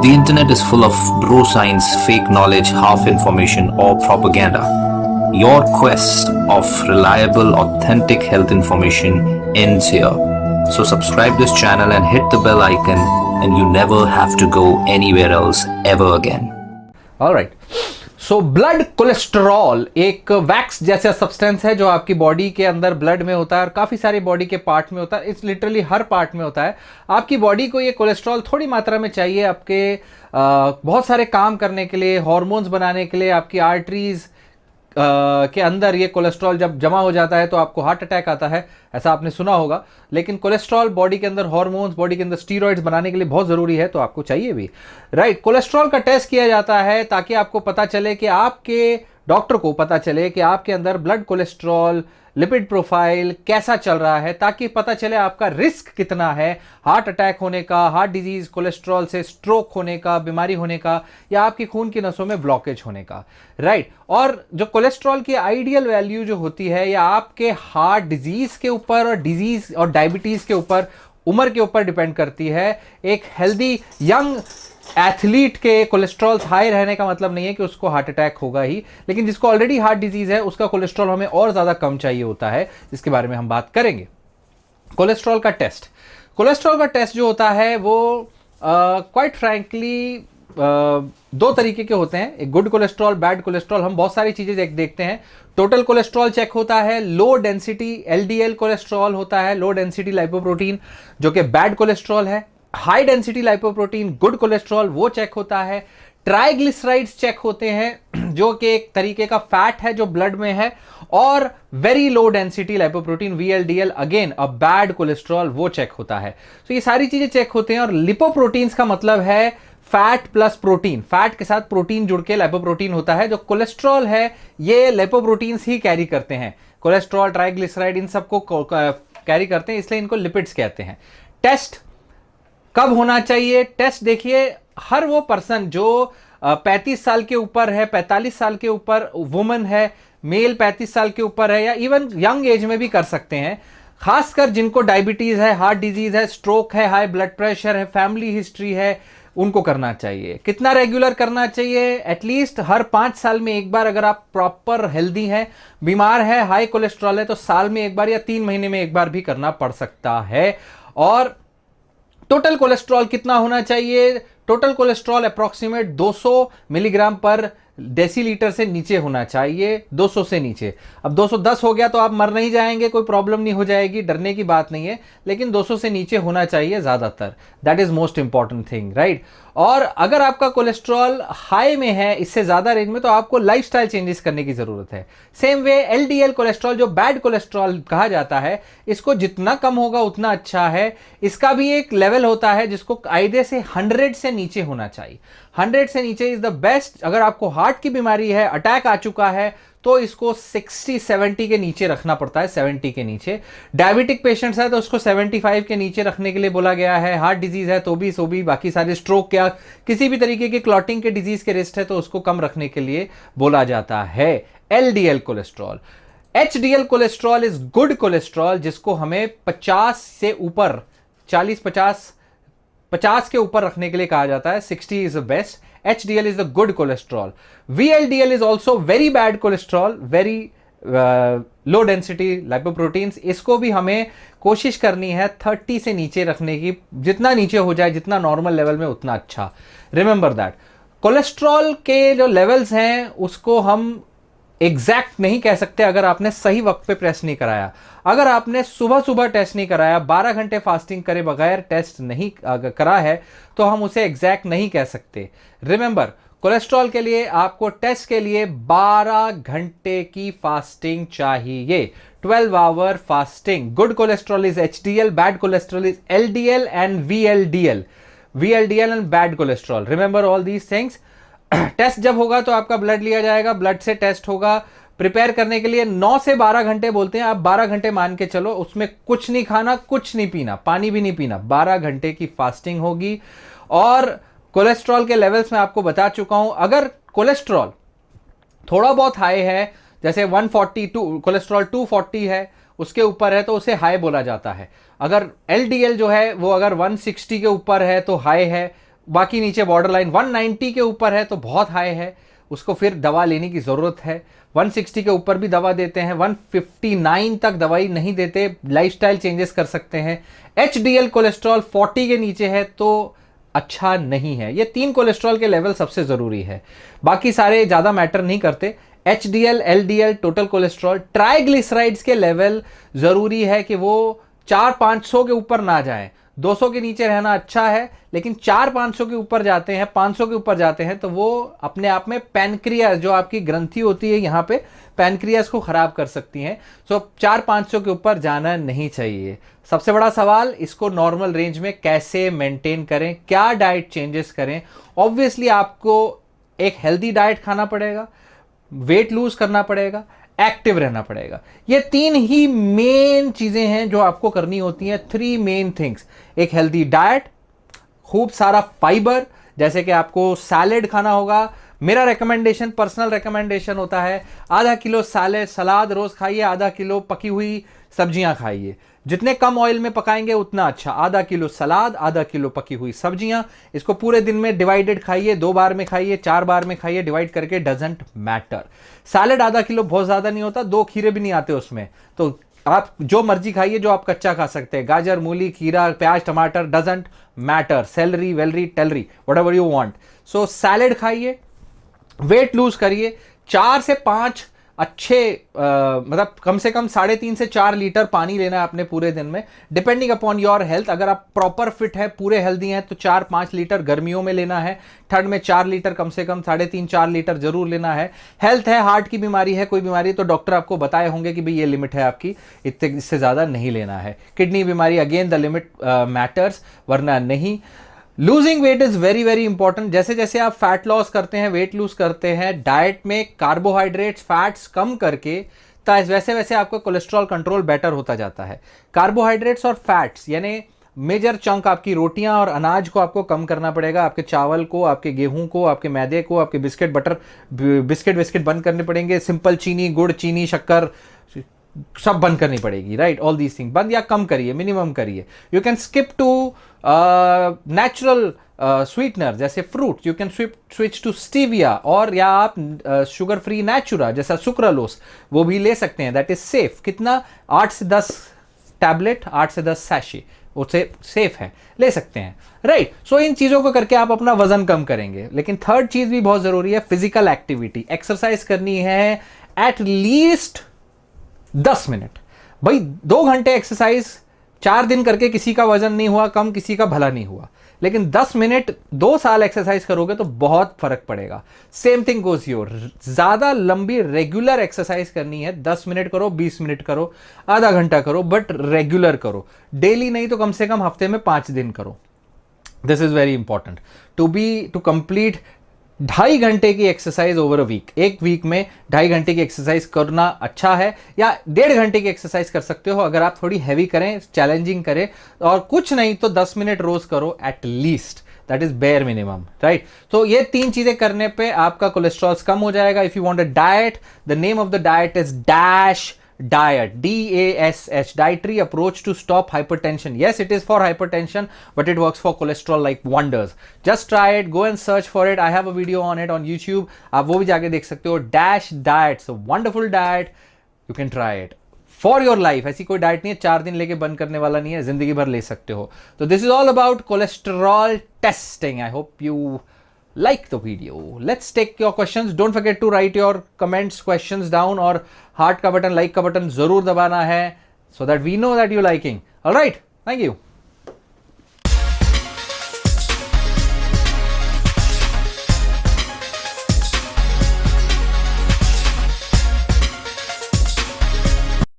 The internet is full of bro science, fake knowledge, half information, or propaganda. Your quest of reliable, authentic health information ends here. So subscribe this channel and hit the bell icon, and you never have to go anywhere else ever again. Alright, so blood cholesterol एक wax जैसा substance है जो आपकी body के अंदर blood में होता है और काफ़ी सारे बॉडी के पार्ट में होता है। इट्स लिटरली हर पार्ट में होता है। आपकी बॉडी को ये कोलेस्ट्रॉल थोड़ी मात्रा में चाहिए आपके बहुत सारे काम करने के लिए, हार्मोन्स बनाने के लिए। आपकी आर्टरीज के अंदर ये कोलेस्ट्रॉल जब जमा हो जाता है तो आपको हार्ट अटैक आता है, ऐसा आपने सुना होगा। लेकिन कोलेस्ट्रॉल बॉडी के अंदर हार्मोन्स, बॉडी के अंदर स्टीरॉइड्स बनाने के लिए बहुत ज़रूरी है, तो आपको चाहिए भी। राइट, कोलेस्ट्रॉल का टेस्ट किया जाता है ताकि आपको पता चले कि आपके डॉक्टर को पता चले कि आपके अंदर ब्लड कोलेस्ट्रॉल, लिपिड प्रोफाइल कैसा चल रहा है, ताकि पता चले आपका रिस्क कितना है हार्ट अटैक होने का, हार्ट डिजीज, कोलेस्ट्रॉल से स्ट्रोक होने का, बीमारी होने का, या आपकी खून की नसों में ब्लॉकेज होने का। राइट, और जो कोलेस्ट्रॉल की आइडियल वैल्यू जो होती है, या आपके हार्ट डिजीज के ऊपर और डिजीज और डायबिटीज के ऊपर, उम्र के ऊपर डिपेंड करती है। एक हेल्दी यंग एथलीट के कोलेस्ट्रॉल हाई रहने का मतलब नहीं है कि उसको हार्ट अटैक होगा ही, लेकिन जिसको ऑलरेडी हार्ट डिजीज है उसका कोलेस्ट्रॉल हमें और ज्यादा कम चाहिए होता है, जिसके बारे में हम बात करेंगे। कोलेस्ट्रॉल का टेस्ट जो होता है वो क्वाइट फ्रैंकली दो तरीके के होते हैं, एक गुड कोलेस्ट्रॉल, बैड कोलेस्ट्रॉल। हम बहुत सारी चीजें देखते हैं। टोटल कोलेस्ट्रॉल चेक होता है, लो डेंसिटी एलडीएल कोलेस्ट्रॉल होता है, लो डेंसिटी लाइपोप्रोटीन जो कि बैड कोलेस्ट्रॉल है, high density lipoprotein good cholesterol वो चेक होता है, ट्राइग्लिसराइड्स चेक होते हैं जो कि एक तरीके का फैट है जो ब्लड में है, और very low density lipoprotein VLDL again a bad cholesterol वो चेक होता है। तो ये सारी चीजें चेक होते हैं। और लिपोप्रोटीन्स का मतलब है फैट प्लस प्रोटीन, फैट के साथ प्रोटीन जुड़ के लाइपोप्रोटीन होता है। जो कोलेस्ट्रॉल है ये लिपोप्रोटीन्स ही कैरी करते हैं, कोलेस्ट्रॉल, ट्राइग्लिसराइड इन सबको कैरी करते हैं, इसलिए इनको लिपिड्स कहते हैं। टेस्ट कब होना चाहिए? टेस्ट देखिए, हर वो पर्सन जो 35 साल के ऊपर है, 45 साल के ऊपर वुमन है, मेल 35 साल के ऊपर है, या इवन यंग एज में भी कर सकते हैं। खासकर जिनको डायबिटीज है, हार्ट डिजीज है, स्ट्रोक है, हाई ब्लड प्रेशर है, फैमिली हिस्ट्री है, उनको करना चाहिए। कितना रेगुलर करना चाहिए? एटलीस्ट हर 5 साल में एक बार। अगर आप प्रॉपर हेल्दी हैं, बीमार है, हाई कोलेस्ट्रॉल है, तो साल में एक बार या 3 महीने में एक बार भी करना पड़ सकता है। और टोटल कोलेस्ट्रॉल कितना होना चाहिए? टोटल कोलेस्ट्रॉल अप्रॉक्सीमेट 200 मिलीग्राम पर डेसीलीटर से नीचे होना चाहिए, 200 से नीचे। अब 210 हो गया तो आप मर नहीं जाएंगे, कोई प्रॉब्लम नहीं हो जाएगी, डरने की बात नहीं है, लेकिन 200 से नीचे होना चाहिए ज्यादातर। That is most important thing, right. और अगर आपका कोलेस्ट्रॉल हाई में है, इससे ज्यादा रेंज में, तो आपको लाइफस्टाइल चेंजेस करने की जरूरत है। सेम वे एलडीएल कोलेस्ट्रॉल जो बैड कोलेस्ट्रॉल कहा जाता है, इसको जितना कम होगा उतना अच्छा है। इसका भी एक लेवल होता है जिसको कायदे से 100 से नीचे होना चाहिए। 100 से नीचे इज द बेस्ट। अगर आपको हार्ट की बीमारी है, अटैक आ चुका है, तो इसको 60-70 के नीचे रखना पड़ता है, 70 के नीचे। डायबिटिक पेशेंट्स है तो उसको 75 के नीचे रखने के लिए बोला गया है। हार्ट डिजीज है तो भी बाकी सारे स्ट्रोक या किसी भी तरीके की क्लॉटिंग के डिजीज के रिस्क है तो उसको कम रखने के लिए बोला जाता है। LDL cholesterol. HDL cholesterol is good cholesterol, जिसको हमें 50 से ऊपर, 50 के ऊपर रखने के लिए कहा जाता है। 60 is the best. HDL is the good cholesterol. VLDL is also very bad cholesterol, very low density lipoproteins. इसको भी हमें कोशिश करनी है 30 से नीचे रखने की। जितना नीचे हो जाए, जितना नॉर्मल लेवल में, उतना अच्छा। रिमेंबर दैट कोलेस्ट्रॉल के जो लेवल्स हैं उसको हम एग्जैक्ट नहीं कह सकते अगर आपने सही वक्त पे टेस्ट नहीं कराया। अगर आपने सुबह सुबह टेस्ट नहीं कराया, 12 घंटे फास्टिंग करे बगैर टेस्ट नहीं करा है, तो हम उसे एग्जैक्ट नहीं कह सकते। रिमेंबर, कोलेस्ट्रॉल के लिए आपको टेस्ट के लिए 12 घंटे की फास्टिंग चाहिए, 12 hour fasting. Good cholesterol is HDL, bad cholesterol is LDL and VLDL and bad cholesterol. Remember all these things. Test जब होगा तो आपका ब्लड लिया जाएगा, ब्लड से टेस्ट होगा। प्रिपेयर करने के लिए 9 से 12 घंटे बोलते हैं, आप 12 घंटे मान के चलो। उसमें कुछ नहीं खाना, कुछ नहीं पीना, पानी भी नहीं पीना। 12 घंटे की फास्टिंग होगी। और कोलेस्ट्रॉल के लेवल्स में आपको बता चुका हूं। अगर कोलेस्ट्रॉल थोड़ा बहुत हाई है, जैसे 142 कोलेस्ट्रॉल 240 है, उसके ऊपर है तो उसे हाई बोला जाता है। अगर LDL जो है वो अगर 160 के ऊपर है तो हाई है, बाकी नीचे बॉर्डर लाइन 190 के ऊपर है तो बहुत हाई है, उसको फिर दवा लेने की ज़रूरत है। 160 के ऊपर भी दवा देते हैं, 159 तक दवाई नहीं देते, लाइफस्टाइल चेंजेस कर सकते हैं। HDL कोलेस्ट्रॉल 40 के नीचे है तो अच्छा नहीं है। ये 3 कोलेस्ट्रॉल के लेवल सबसे ज़रूरी है, बाकी सारे ज़्यादा मैटर नहीं करते। HDL, LDL, total cholesterol, triglycerides के लेवल ज़रूरी है कि वो 400-500 के ऊपर ना जाएं। 200 के नीचे रहना अच्छा है, लेकिन 400-500 के ऊपर जाते हैं, 500 के ऊपर जाते हैं तो वो अपने आप में पैनक्रियास, जो आपकी ग्रंथि होती है यहाँ पे, पैनक्रियास को खराब कर सकती हैं। सो 400-500 के ऊपर जाना नहीं चाहिए। सबसे बड़ा सवाल, इसको नॉर्मल रेंज में कैसे मेंटेन करें, क्या डाइट चेंजेस करें। ऑब्वियसली आपको एक हेल्दी डाइट खाना पड़ेगा, वेट लूज करना पड़ेगा, एक्टिव रहना पड़ेगा। ये 3 ही मेन चीजें हैं जो आपको करनी होती हैं। 3 मेन थिंग्स, एक हेल्दी डाइट, खूब सारा फाइबर, जैसे कि आपको सैलेड खाना होगा। मेरा रिकमेंडेशन, पर्सनल रिकमेंडेशन होता है, आधा किलो सलाद रोज खाइए, आधा किलो पकी हुई सब्जियां खाइए। जितने कम ऑयल में पकाएंगे उतना अच्छा। आधा किलो सलाद, आधा किलो पकी हुई सब्जियां, इसको पूरे दिन में डिवाइडेड खाइए, 2 बार में खाइए, 4 बार में खाइए, डिवाइड करके, डजंट मैटर। सैलेड आधा किलो बहुत ज्यादा नहीं होता, 2 खीरे भी नहीं आते उसमें, तो आप जो मर्जी खाइए, जो आप कच्चा खा सकते हैं, गाजर, मूली, खीरा, प्याज, टमाटर, doesn't matter, celery, valery, talery, whatever you want. So salad खाइए, वेट लूज करिए, 4 से 5 अच्छे मतलब कम से कम 3.5 से 4 लीटर पानी लेना है अपने पूरे दिन में, डिपेंडिंग अपॉन योर हेल्थ। अगर आप प्रॉपर फिट है, पूरे हेल्दी हैं, तो 4-5 लीटर गर्मियों में लेना है, ठंड में 4 लीटर, कम से कम 3.5-4 लीटर जरूर लेना है। हेल्थ है, हार्ट की बीमारी है, कोई बीमारी, तो डॉक्टर आपको बताए होंगे कि भाई ये लिमिट है आपकी, इससे ज़्यादा नहीं लेना है। किडनी बीमारी, अगेन द लिमिट मैटर्स, वरना नहीं। Losing weight is very very important. जैसे जैसे आप फैट लॉस करते हैं, वेट लूज करते हैं, डाइट में कार्बोहाइड्रेट्स, फैट्स कम करके, वैसे वैसे आपका कोलेस्ट्रॉल कंट्रोल बेटर होता जाता है। कार्बोहाइड्रेट्स और फैट्स यानी मेजर चंक आपकी रोटियां और अनाज को आपको कम करना पड़ेगा, आपके चावल को, आपके गेहूं को, आपके मैदे को, आपके बिस्किट बंद करने पड़ेंगे, सिंपल चीनी, गुड़, चीनी, शक्कर सब बंद करनी पड़ेगी, राइट। ऑल दीज थिंग बंद या कम करिए, मिनिमम करिए। You can skip to natural sweetener जैसे fruit, you can switch to stevia, और या आप शुगर फ्री नेचुरा जैसा सुक्रालोस वो भी ले सकते हैं। That is safe. कितना? 8 से 10 टैबलेट, 8 से 10 सैशे, उससे सेफ है, ले सकते हैं, राइट। सो इन चीज़ों को करके आप अपना वजन कम करेंगे। लेकिन थर्ड चीज़ भी बहुत ज़रूरी है, फिजिकल एक्टिविटी। एक्सरसाइज करनी है एट लीस्ट 10 मिनट। भाई 2 घंटे एक्सरसाइज 4 दिन करके किसी का वजन नहीं हुआ कम, किसी का भला नहीं हुआ। लेकिन 10 मिनट 2 साल एक्सरसाइज करोगे तो बहुत फर्क पड़ेगा। Same thing goes your. ज्यादा लंबी रेगुलर एक्सरसाइज करनी है, 10 मिनट करो, 20 मिनट करो, आधा घंटा करो, बट रेगुलर करो। डेली नहीं तो कम से कम हफ्ते में 5 दिन करो। This is very important to complete 2.5 घंटे की एक्सरसाइज ओवर अ वीक। एक वीक में 2.5 घंटे की एक्सरसाइज करना अच्छा है, या 1.5 घंटे की एक्सरसाइज कर सकते हो अगर आप थोड़ी हैवी करें, चैलेंजिंग करें, और कुछ नहीं तो 10 मिनट रोज करो at least. That is bare minimum, right. तो ये 3 चीजें करने पे आपका कोलेस्ट्रॉल कम हो जाएगा। If you want a diet, the name of the diet is DASH diet, DASH, dietary approach to stop hypertension. Yes, it is for hypertension, but it works for cholesterol like wonders. Just try it, go and search for it. I have a video on it on YouTube. आप वो भी जाके देख सकते हो। DASH diet, so wonderful diet, you can try it for your life. ऐसी कोई diet नहीं है, 4 दिन लेके बंद करने वाला नहीं है, जिंदगी भर ले सकते हो। तो this is all about cholesterol testing. I hope you like the video. Let's take your questions. Don't forget to write your comments, questions down, और heart का बटन, like का बटन जरूर दबाना है, so that we know that you're liking. All right, thank you.